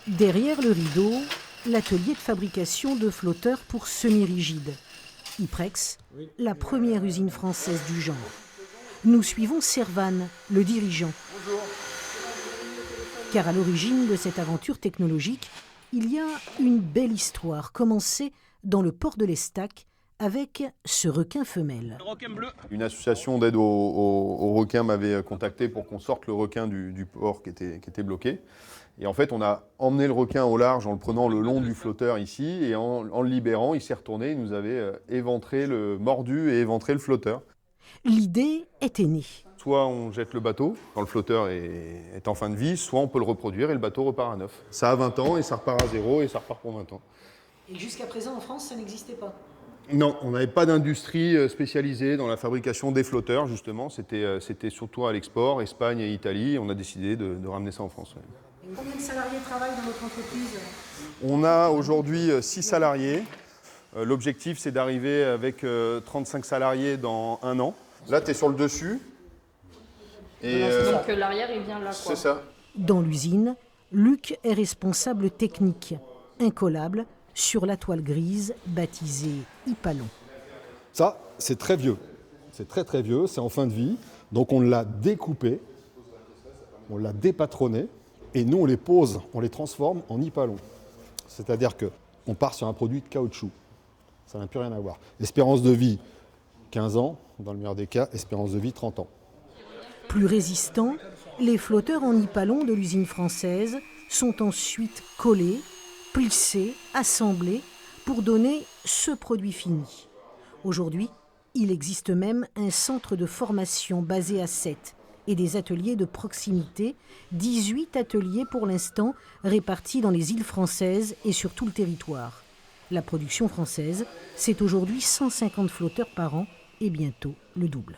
Derrière le rideau, l'atelier de fabrication de flotteurs pour semi-rigides. Yprex, la première usine française du genre. Nous suivons Servan, le dirigeant. Bonjour. Car à l'origine de cette aventure technologique, il y a une belle histoire commencée dans le port de l'Estac avec ce requin femelle. Une association d'aide aux requins m'avait contacté pour qu'on sorte le requin du port qui était bloqué. Et en fait, on a emmené le requin au large en le prenant le long du flotteur ici. Et en le libérant, il s'est retourné, il nous avait mordu et éventré le flotteur. L'idée était née. Soit on jette le bateau quand le flotteur est en fin de vie, soit on peut le reproduire et le bateau repart à neuf. Ça a 20 ans et ça repart à zéro et ça repart pour 20 ans. Et jusqu'à présent, en France, ça n'existait pas? Non, on n'avait pas d'industrie spécialisée dans la fabrication des flotteurs, justement. C'était surtout à l'export, Espagne et Italie. On a décidé de ramener ça en France. Ouais. Et combien de salariés travaillent dans votre entreprise? On a aujourd'hui 6 salariés. L'objectif, c'est d'arriver avec 35 salariés dans 1 an. Là, tu es sur le dessus. Et donc l'arrière, il vient là, quoi. C'est ça. Dans l'usine, Luc est responsable technique, incollable, sur la toile grise baptisée Hypalon. Ça, c'est très vieux. C'est très très vieux, c'est en fin de vie. Donc on l'a découpé, on l'a dépatronné, et nous on les pose, on les transforme en Hypalon. C'est-à-dire qu'on part sur un produit de caoutchouc. Ça n'a plus rien à voir. Espérance de vie, 15 ans, dans le meilleur des cas, espérance de vie, 30 ans. Plus résistants, les flotteurs en Hypalon de l'usine française sont ensuite collés, plissés, assemblés pour donner ce produit fini. Aujourd'hui, il existe même un centre de formation basé à Sète et des ateliers de proximité, 18 ateliers pour l'instant répartis dans les îles françaises et sur tout le territoire. La production française, c'est aujourd'hui 150 flotteurs par an et bientôt le double.